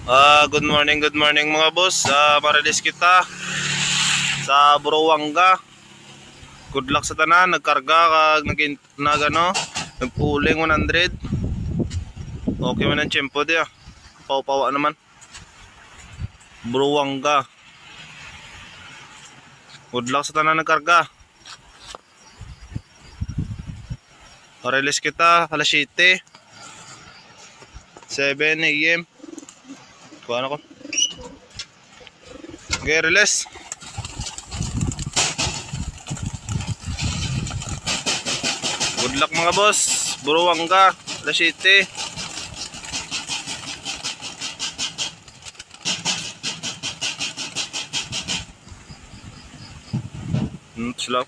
Good morning mga boss. Marilis kita sa Buruanga. Good luck sa tanan, nagkarga kag nagpuling 100. Okay man ang tiyempo dia. Pau-pawa naman. Buruanga. Good luck sa tanan nagkarga. Marilis kita alas 7. 7 AM. Kuha ko. Okay, release. Good luck mga boss. Buruanga, alas 7. Slow.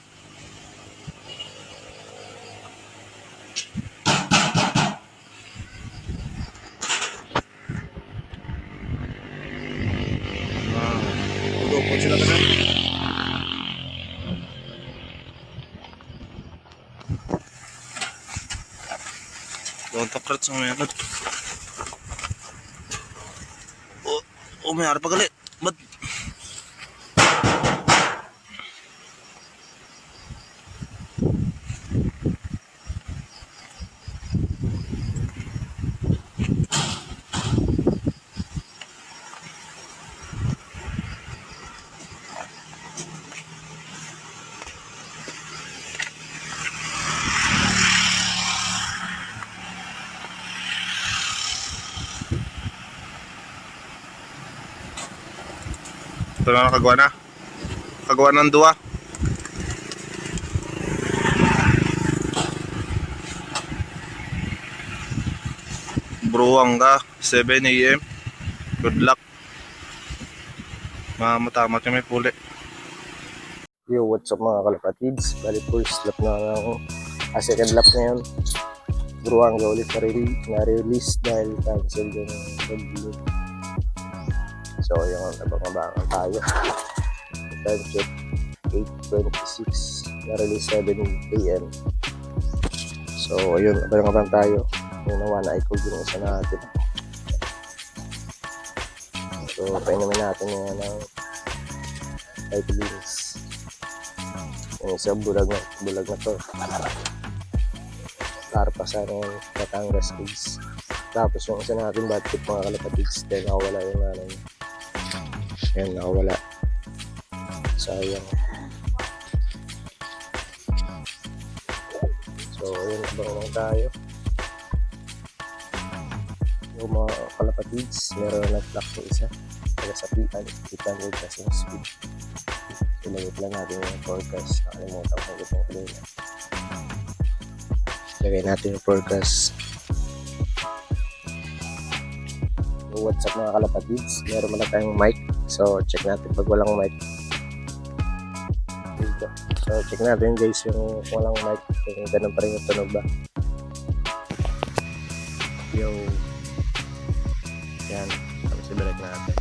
Tugokon sila tanan. Don't takrat sa mga yan. May harap pagali. Ba't? Ito na nakagawa na. Kagawa ng duwa. Buruanga, 7 AM. Good luck. Matamat yung may puli. Yo, what's up mga kalapatids? Bali first lap na ng second lap na yun. Buruanga ulit na-release dahil cancel yung pag-load. So yung abang-abangan tayo. Time check 8:26, na-release 7 AM. So ayun, abang-abang tayo. Yung nawa na i-code yung isa natin. So painumin natin yung ng vitamins. Yung isa bulag na to. Tarpasan yung Batangas Ace. Tapos yung isa natin bad trip mga kalapatids. Then nakawala yung nanay. Ayan, nakawala. Sayang. So ayun, abang tayo. Yung mga kalapatids, meron na nag-block yung isa. Kaya sa pitan rin kasi yung speed. Ilagay lang natin yung forecast. Nakalimutan ko itong kanina. Lagay natin yung forecast. So, what's up mga kalapatids? Meron mo na tayong mic. So check natin pag walang mic. Dito. So check natin guys yung walang mic. Kung ganun pa rin yung tunog ba. Yo. Yan. Tapos ibalik natin.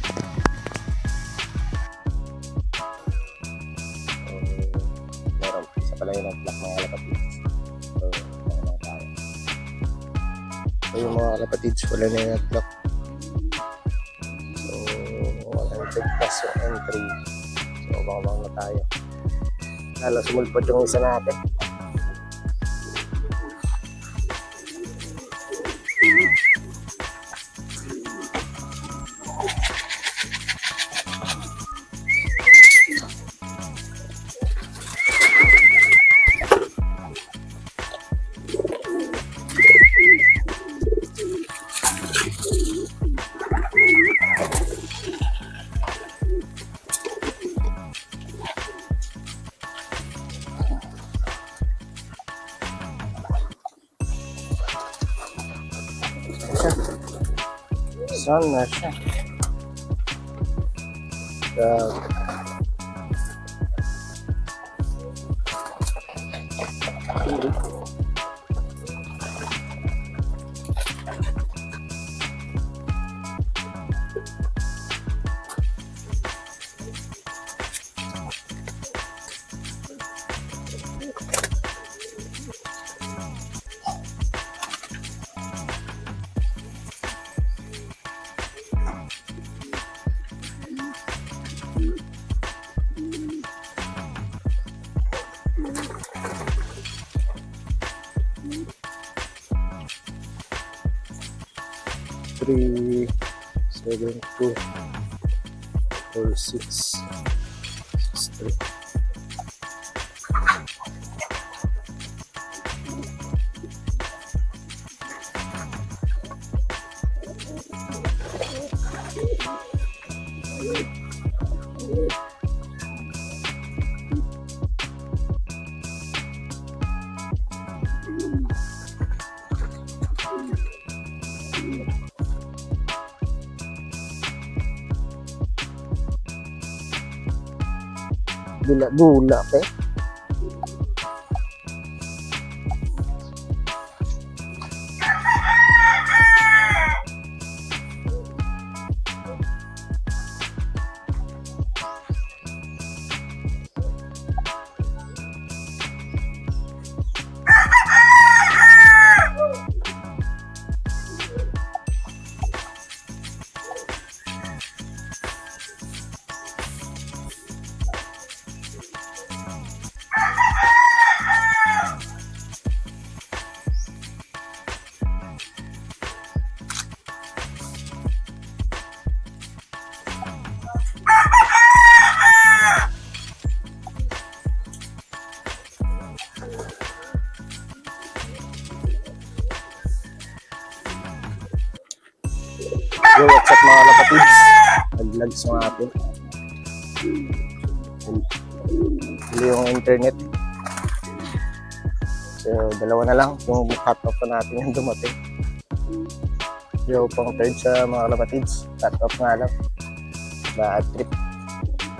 Meron. Isa pala yung nag-block mga kalapatids. So mga tayo. So yung mga kalapatids wala na yung nag-block. Pass yung entry. So baka na tayo. Lalo sumulpot yung isa natin. Saan na siya? Three, 7, 2, 4, 6, 3. Dula-dula pa eh. Yo, what's up mga kapatids? Nag-vlog sa mga atin. Huli yung internet. So, dalawa na lang. Yung cut off pa natin yung dumating. Yo, pang third sa mga kapatids. Cut off nga lang. Bad trip.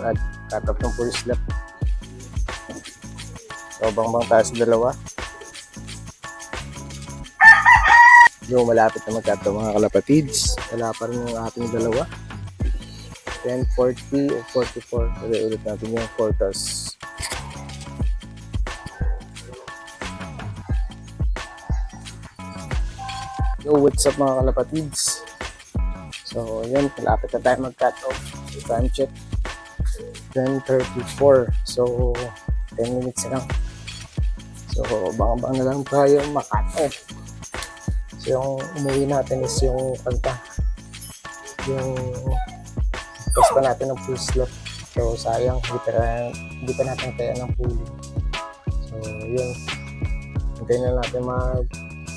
Bad cut off ng full slap. So, bang tayo sa dalawa. Yo, malapit na magkato mga kalapatids. Wala pa rin yung ating dalawa. 10:40 o 44. Kaya ulit natin yung quarters. Yo, what's up mga kalapatids? So, yun. Malapit na tayo mag-cut off. Time check. 10:34. So, 10 minutes na lang. So, bang na lang tayo mag-cut off. So, yung umuwi natin is yung kanta. Yung post pa natin ng full slot. So, sayang. Hindi pa natin kaya ng pulling. So, yun. Hintayin na natin mag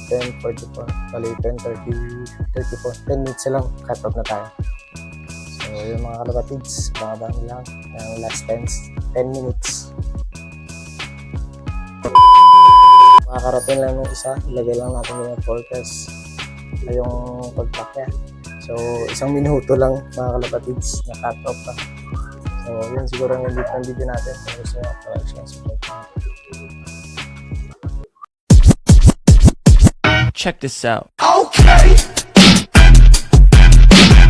10:44. Bali, 10:34. 10 minutes na lang. Cut off na tayo. So, yung mga kalapatids. Bang lang. Yung last 10 minutes. Makakarating lang ng isa, ilagay lang natin yung forecast ay yung pag-pack niya. So, 1 minuto lang mga kalapatids na cut off pa. So, yun siguro yung edit ng video natin. Kung gusto nyo, subscribe. Check this out. Okay.